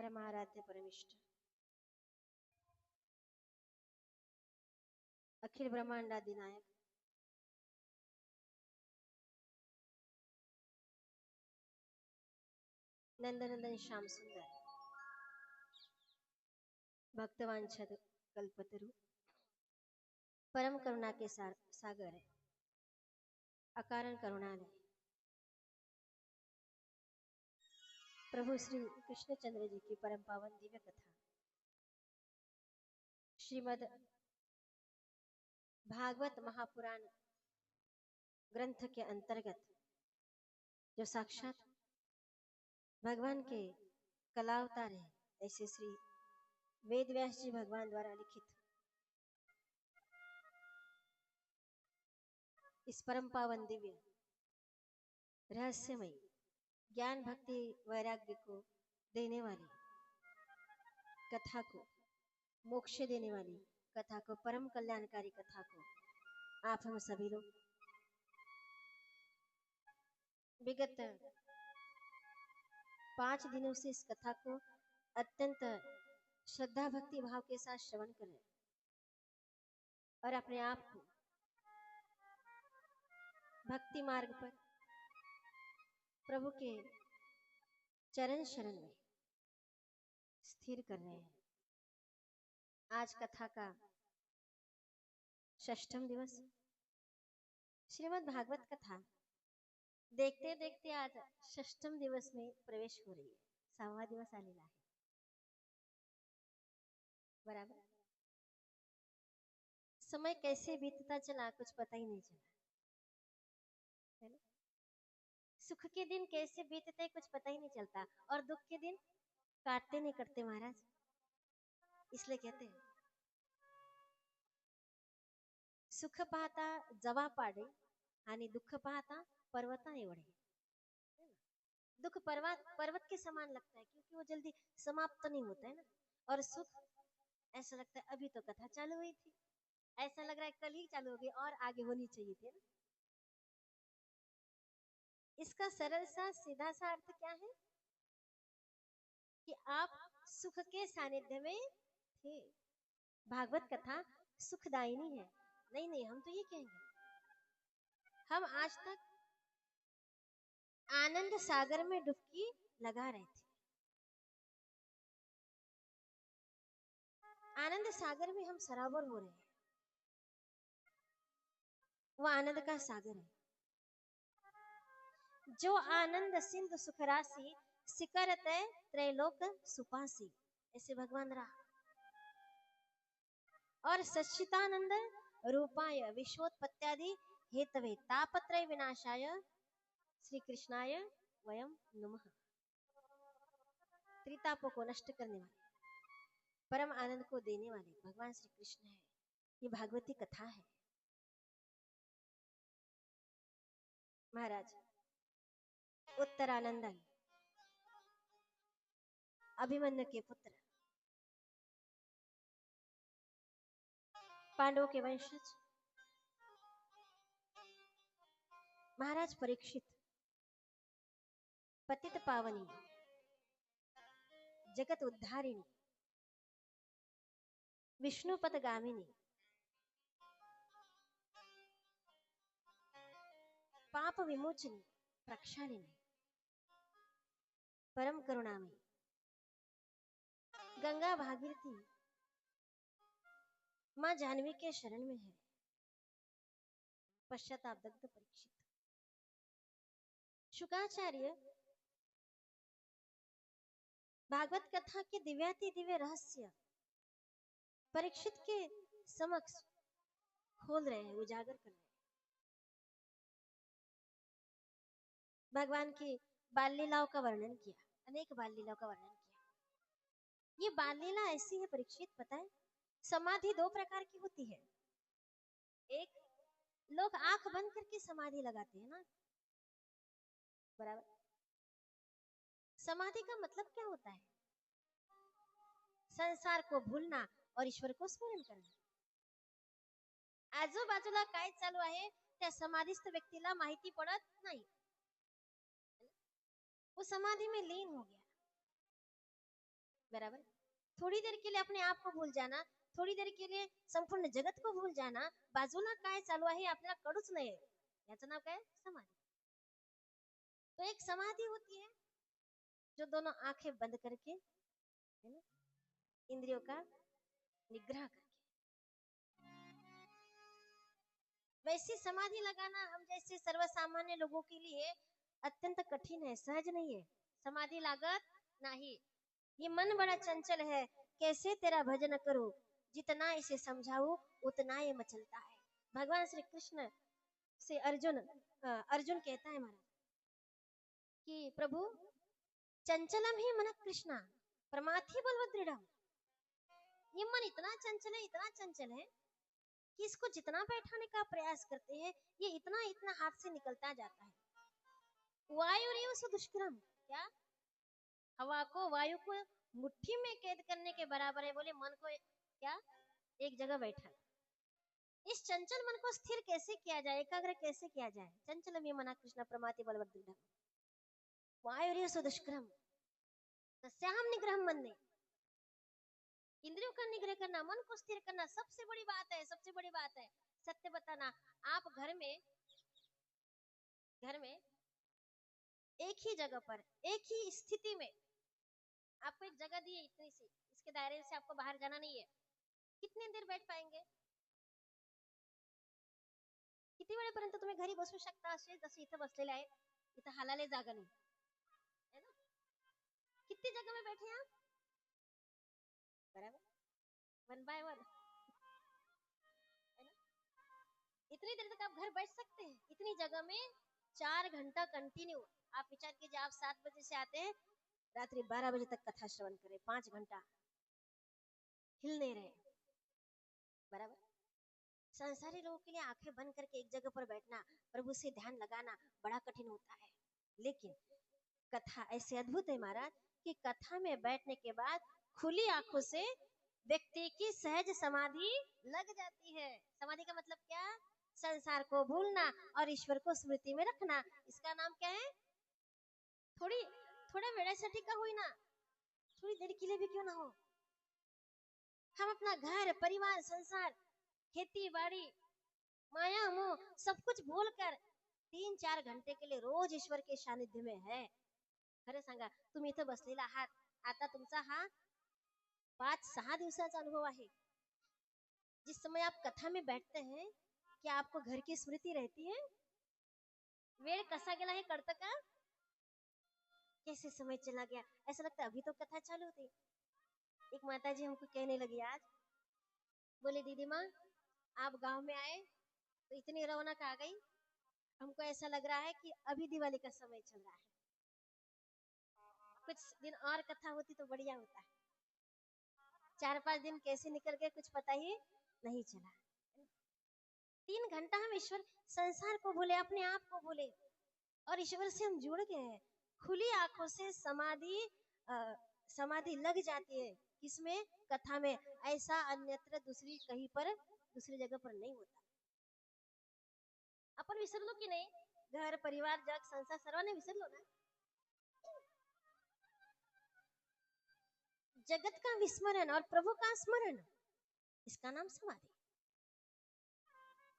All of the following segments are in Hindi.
परमाराध्य परमिष्ट अखिल ब्रह्मांडाधिनायक नंदनंदन श्याम सुंदर भक्तवांछद कल्पतरु परम करुणा के सागर अकारण करुणालय प्रभु श्री कृष्णचंद्र जी की परम पावन दिव्य कथा श्रीमद् भागवत महापुराण ग्रंथ के अंतर्गत जो साक्षात भगवान के कलावतार है, ऐसे श्री वेद व्यास जी भगवान द्वारा लिखित इस परम पावन दिव्य रहस्यमय ज्ञान भक्ति वैराग्य को देने वाली कथा को, मोक्ष देने वाली कथा को, परम कल्याणकारी कथा को आप हम सभी लोग विगत 5 दिनों से इस कथा को अत्यंत श्रद्धा भक्ति भाव के साथ श्रवण करें और अपने आप को भक्ति मार्ग पर प्रभु के चरण शरण में स्थिर कर रहे हैं। आज कथा का 6वां दिवस श्रीमद् भागवत कथा देखते देखते आज 6वां दिवस में प्रवेश हो रही है। 7वां दिवस आलेला है, बराबर। समय कैसे बीतता चला कुछ पता ही नहीं चला, है ना? सुख के दिन कैसे बीतते कुछ पता ही नहीं चलता और दुख के दिन काटते नहीं कटते महाराज। इसलिए कहते हैं सुख पाहता जवा पाडे आणि दुख पाहता पर्वता एवढे। दुख पर्वत के समान लगता है क्योंकि वो जल्दी समाप्त नहीं होता है ना, और सुख ऐसा लगता है अभी तो कथा चालू हुई थी, ऐसा लग रहा है कल ही चालू हो गई और आगे होनी चाहिए थी ना। इसका सरल सा सीधा सा अर्थ क्या है कि आप सुख के सानिध्य में थे। भागवत कथा सुखदायिनी है। नहीं, हम तो ये कहेंगे हम आज तक आनंद सागर में डुबकी लगा रहे थे। आनंद सागर में हम सराबर हो रहे हैं। वो आनंद का सागर है जो आनंद सिंधु सुख राशि सिकर तय त्रैलोक सुपासी, ऐसे भगवान रहा। और सच्चिदानंद रूपाय विश्वोत्पत्त्यादि हेतवे तापत्रय विनाशाय श्री कृष्णाय वयम नमः। त्रितापों को नष्ट करने वाले, परम आनंद को देने वाले भगवान श्री कृष्ण है। ये भागवती कथा है महाराज। उत्तरानंदन अभिमन्यु के पुत्र, पांडवों के वंशज महाराज परीक्षित, पतित पावनी जगत उद्धारिणी विष्णुपद गामिनी पाप विमोचनी प्रक्षालिनी परम करुणामयी गंगा भागीरथी मां जानवी के शरण में है। पश्चाताप दग्ध परीक्षित, शुकाचार्य भागवत कथा के दिव्याति दिव्य रहस्य परीक्षित के समक्ष खोल रहे हैं, उजागर कर रहे हैं। भगवान की बाल लीलाओं का वर्णन किया, अनेक बाल लीलाओं का वर्णन किया। ये बाल लीला ऐसी है परीक्षित, पता है समाधि 2 प्रकार की होती है। एक, लोग आंख बंद करके समाधि लगाते हैं ना, बराबर। समाधि का मतलब क्या होता है? संसार को भूलना और ईश्वर को स्मरण करना। आजूबाजूला काय चालू आहे त्या समाधीस्थ व्यक्तीला माहिती पडत नाही, वो समाधि में लीन हो गया। बराबर। थोड़ी देर के लिए अपने आप को भूल जाना, थोडी देर के लिए संपूर्ण जगत को भूल जाना, बाजूला काय चालू आहे आपल्याला कळूच नये, याचं नाव काय? समाधी. तो एक समाधि होती है जो दोनों आंखें बंद करके, है ना, इंद्रियों का निग्रह करके, वैसी समाधि लगाना हम जैसे सर्वसामान्य लोगों के लिए अत्यंत कठिन है, सहज नहीं है. समाधि लागत नहीं. ये मन बड़ा चंचल है, कैसे तेरा भजन करूं, जितना इसे समझाऊं उतना ये मचलता है. भगवान श्री कृष्ण से अर्जुन कहता है महाराज कि प्रभु चंचलम ही मन कृष्णा प्रमाथि बलवदृढ़. ये मन इतना चंचल है कि इसको जितना बैठाने का प्रयास करते हैं ये इतना इतना हाथ से निकलता जाता है. वायु से दुष्कर्म, क्या हवा को, वायु को मुट्ठी में कैद करने के बराबर है. बोले मन को क्या एक जगह बैठा, इस चंचल मन को स्थिर कैसे किया जाए, एकाग्र कैसे किया जाए. चंचल मना कृष्ण प्रमाति बलवदृढ़ वायु से दुष्कर्म तस्याहम निग्रह मन ने. इंद्रियों का निग्रह करना, मन को स्थिर करना सबसे बड़ी बात है, सबसे बड़ी बात है. सत्य बताना. आप घर में एक ही जगह पर, एक ही स्थिति में, आपको एक जगह दी है इतनी सी, इसके दायरे से आपको बाहर जाना नहीं है, कितनी देर बैठ पाएंगे? किती वेळेपर्यंत तुम्ही घरी बसू शकता असे जसे इथं बसलेले आहे, इथं हालाले जागा नाही है ना. कितनी जगह में बैठे हैं आप? बराबर, वन बाय वन, है ना. इतनी देर तक आप घर बैठ सकते हैं इतनी जगह में, 4 घंटा कंटिन्यू. आप विचार कीजिए, आप 7 बजे से आते हैं, रात्रि 12 बजे तक कथा श्रवण करें, 5 घंटा हिल नहीं रहे. बराबर. संसारी लोगों के लिए आंखें बंद करके एक जगह पर बैठना, प्रभु से ध्यान लगाना बड़ा कठिन होता है. लेकिन कथा ऐसे अद्भुत है महाराज कि कथा में बैठने के बाद खुली आंखों से व्यक्ति की सहज समाधि लग जाती है. समाधि का मतलब क्या? संसार को भूलना और ईश्वर को स्मृति में रखना. इसका नाम क्या है? थोड़ी थोड़ा वेळासाठी का होईना, थोड़ी देर के लिए भी क्यों ना हो, हम अपना घर परिवार संसार खेती बाड़ी माया मोह सब कुछ भूलकर 3-4 घंटे के लिए रोज ईश्वर के सानिध्य में है. खरं सांगा, तुम्ही इथं बसलेला आहात, आता तुमचा हा 5-6 दिवसाचा अनुभव आहे. जिस समय आप कथा में बैठते हैं, क्या आपको घर की स्मृति रहती है? वेळ कसा गेला हे कळतं का? कैसे समय चला गया, ऐसा लगता है अभी तो कथा चालू थी. एक माता जी हमको कहने लगी आज, बोले दीदी माँ आप गांव में आए तो इतनी रौनक आ गई, हमको ऐसा लग रहा है कि अभी दिवाली का समय चल रहा है, कुछ दिन और कथा होती तो बढ़िया होता है. 4-5 दिन कैसे निकल गए कुछ पता ही नहीं चला. 3 घंटा हम ईश्वर संसार को भूले, अपने आप को भूले और ईश्वर से हम जुड़ गए हैं. खुली आंखों से समाधि लग जाती है. किसमें? कथा में. ऐसा अन्यत्र दूसरी कहीं पर दूसरी जगह पर नहीं होता. आपण विसरलो की नाही? घर परिवार जग संसार सर्वांना विसरलो ना. जगत का विस्मरण और प्रभु का स्मरण, इसका नाम समाधी.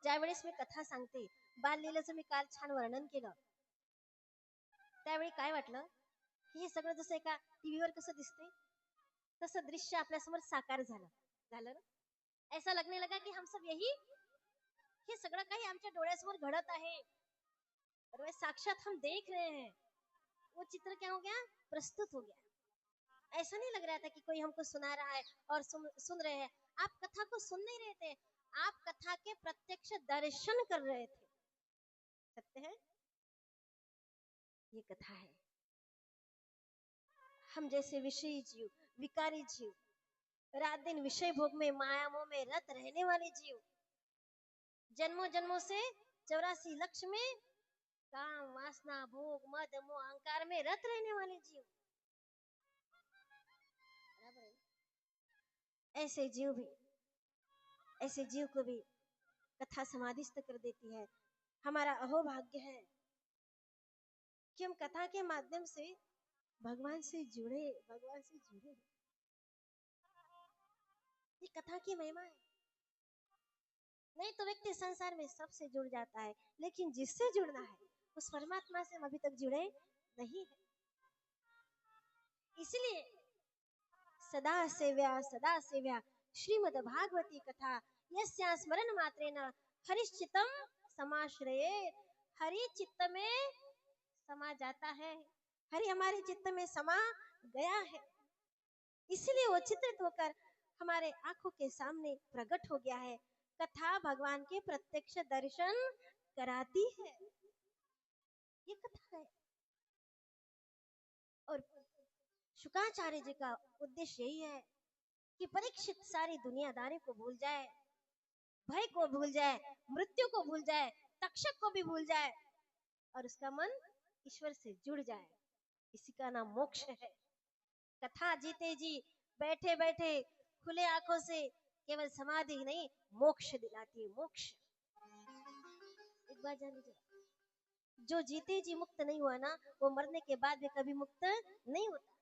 ज्यावेळेस मी कथा सांगते, बाललीलेचं मी काल छान वर्णन केलं, त्यावेळी काय वाटलं की हे सगळं जसं एका टीव्हीवर कसं दिसते तसं दृश्य आपल्या समोर साकार झालं झालं ना. ऐसा लगने लगा कि हम सब यही, हे सगळं काही आमच्या डोळ्यासमोर घडत आहे, और साक्षात हम देख रहे हैं. वो चित्र क्या हो गया? प्रस्तुत हो गया. ऐसा नहीं लग रहा था कि कोई हमको सुना रहा है और सुन रहे हैं. आप कथा को सुन नहीं रहे थे, आप कथा के प्रत्यक्ष दर्शन कर रहे थे. सत्य है, ये कथा है. हम जैसे विषयी जीव, विकारी जीव, रात दिन विषय भोग में माया मोह में रत रहने वाले जीव, जन्मों जन्मों से 84 लक्ष्य में काम वासना भोग मद मोह अहंकार में रत रहने वाले जीव. ऐसे जीव को भी कथा समाधिस्थ कर देती है. हमारा अहोभाग्य है कि हम कथा के माध्यम से भगवान से जुड़े. ये कथा की महिमा है। नहीं तो व्यक्ति संसार में सबसे जुड़ जाता है, लेकिन जिससे जुड़ना है उस परमात्मा से हम अभी तक जुड़े नहीं है। इसलिए सदा सेव्या श्रीमद् भागवती कथा यस्या स्मरण मात्रेण हरिश्चित्तम समाश्रये। हरि चित्त में समा जाता है, हरि हमारे चित्त में समा गया है, इसलिए वो चित्रित होकर हमारे आंखों के सामने प्रकट हो गया है। कथा भगवान के प्रत्यक्ष दर्शन कराती है, ये कथा है। और शुकाचार्य जी का उद्देश्य यही है कि परीक्षित सारी दुनियादारी को भूल जाए, भय को भूल जाए, मृत्यु को भूल जाए, तक्षक को भी भूल जाए और उसका मन ईश्वर से जुड़ जाए। इसी का नाम मोक्ष है। कथा जीते जी बैठे बैठे खुले आंखों से केवल समाधि नहीं, मोक्ष दिलाती है। मोक्ष एक बात जान लीजिए, जो जीते जी मुक्त नहीं हुआ ना, वो मरने के बाद भी कभी मुक्त नहीं होता।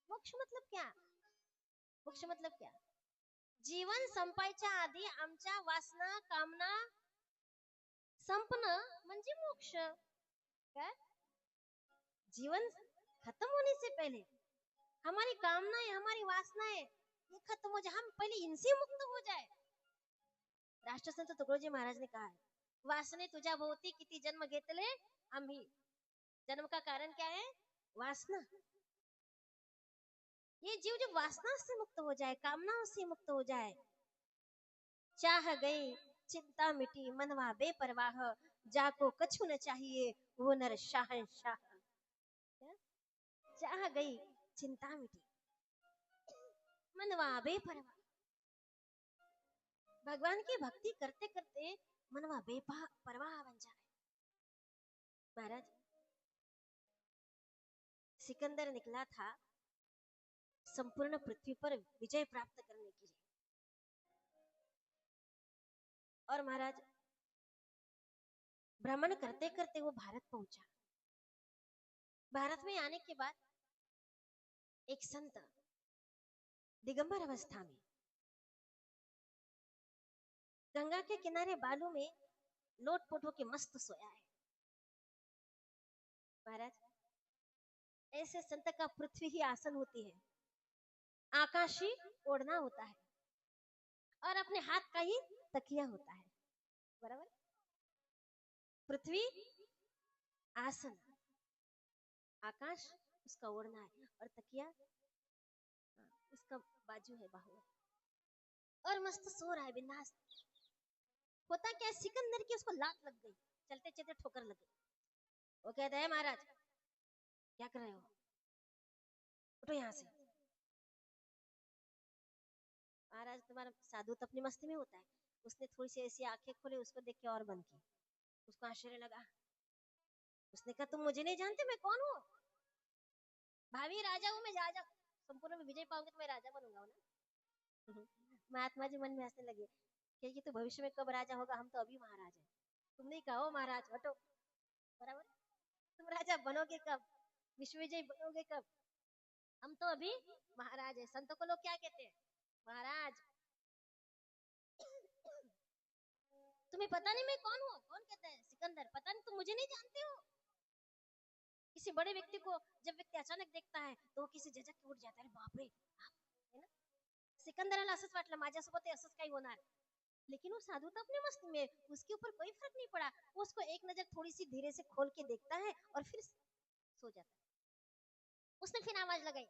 मोक्ष मतलब क्या? मोक्ष मतलब क्या? जीवन संपायच्या आधी आमच्या वासना कामना संपणं म्हणजे मोक्ष। क्या? जीवन खत्म होने से पहले हमारी कामनाएं, हमारी वासनाएं ये खत्म हो जाए, हम पहले इनसे मुक्त हो जाए। राष्ट्रसंत तुकडोजी महाराज ने कहा है, वासने तुझ्या भोवती किती जन्म घेतले आम्ही। जन्म का कारण क्या है? वासना। ये जीव जब वासना से मुक्त हो जाए, कामनाओं से मुक्त हो जाए, चाह गई चिंता मिटी मनवा बेपरवाह, जाको कछु न चाहिए वो नर शाहंशाह। चाह गई चिंता मिटी मनवा बेपरवाह। भगवान की भक्ति करते करते मनवा बेपरवाह बन जाए। महाराज, सिकंदर निकला था संपूर्ण पृथ्वी पर विजय प्राप्त करने के लिए। और महाराज भ्रमण करते करते वो भारत पहुंचा। भारत में आने के बाद एक संत दिगंबर अवस्था में गंगा के किनारे बालू में लोटपोट होके मस्त सोया है। महाराज, ऐसे संत का पृथ्वी ही आसन होती है, आकाश ही ओढ़ना होता है और अपने हाथ का ही तकिया होता है। बराबर? पृथ्वी आसन, आकाश उसका ओढ़ना है और तकिया उसका बाजू है, बाहु है, और मस्त सो रहा है बिंदास। होता क्या, सिकंदर की उसको लात लग गई, चलते चलते ठोकर लग गई। वो कहता है, महाराज क्या कर रहे हो, उठो यहाँ से। महाराज तुम्हारा साधु तो अपनी मस्ती में होता है, उसने थोड़ी सी ऐसी आंखें खोले, उसको देख के और बंद की। उसको आश्चर्य लगा। उसने कहा, तुम मुझे नहीं जानते, मैं कौन हूँ? भावी राजा हूँ मैं, राजा संपूर्ण में विजय पाऊंगी तो मैं राजा बनूंगा ना। महात्मा जी मन में हंसने लगे, क्योंकि तो भविष्य में कब राजा होगा, हम तो अभी महाराज हैं। तुमने कहा महाराज हटो। बराबर? तुम राजा बनोगे कब, विश्व विजय बनोगे कब? हम तो अभी महाराज है। संतों को लोग क्या कहते हैं? महाराज। तुम्हें पता नहीं मैं कौन हूँ? कौन कहता है? सिकंदर। पता नहीं, तुम मुझे नहीं जानते हो? किसी बड़े व्यक्ति को जब व्यक्ति अचानक देखता है तो वो किसी झटक के उठ जाता है, बाप रे, है ना? सिकंदराला असंच वाटलं, माझ्यासोबत असंच काही होणार। लेकिन वो साधु तो अपने मस्ती में, उसके ऊपर कोई फर्क नहीं पड़ा। वो उसको एक नजर थोड़ी सी धीरे से खोल के देखता है और फिर सो जाता है। उसने फिर आवाज लगाई,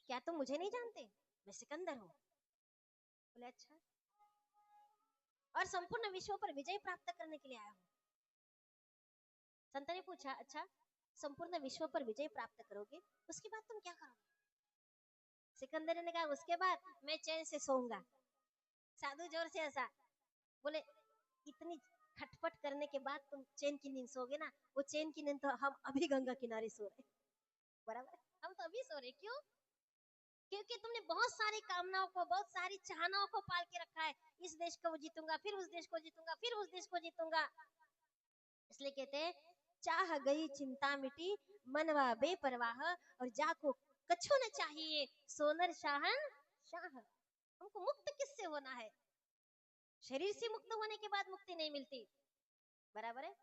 क्या तुम मुझे नहीं जानते? मैं सिकंदर हूँ। बोले अच्छा, और संपूर्ण विश्व पर विजय प्राप्त करने के लिए आया हूँ। संत ने पूछा, अच्छा संपूर्ण विश्व पर विजय प्राप्त करोगे, उसके बाद तुम क्या करोगे? सिकंदर ने कहा, उसके बाद मैं चैन से सोऊंगा। साधु जोर से हंसा, बोले इतनी खटपट करने के बाद तुम चैन की नींद सोगे ना, वो चैन की नींद तो हम अभी गंगा किनारे सो रहे। बराबर? हम तो अभी सो रहे। क्यों? क्योंकि तुमने बहुत सारी कामनाओं को, बहुत सारी चाहनाओं को पाल के रखा है। इस देश को जीतूंगा, फिर उस देश को जीतूंगा, फिर उस देश को जीतूंगा। इसलिए कहते हैं, चाह गई चिंता मिटी मनवा बेपरवाह, और जाको कछु न चाहिए सोनर शाहन शाह। हमको मुक्त किससे होना है? शरीर से मुक्त होने के बाद मुक्ति नहीं मिलती, बराबर है?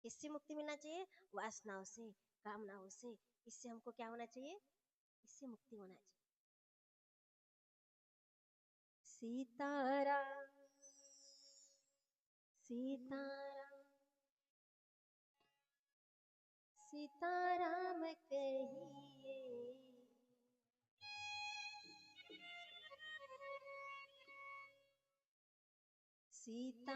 किससे मुक्ति मिलना चाहिए? वासनाओं से, कामनाओं से। इससे हमको क्या होना चाहिए? इससे मुक्ति होना चाहिए। सीताराम सीताराम सीताराम कहिए, सीता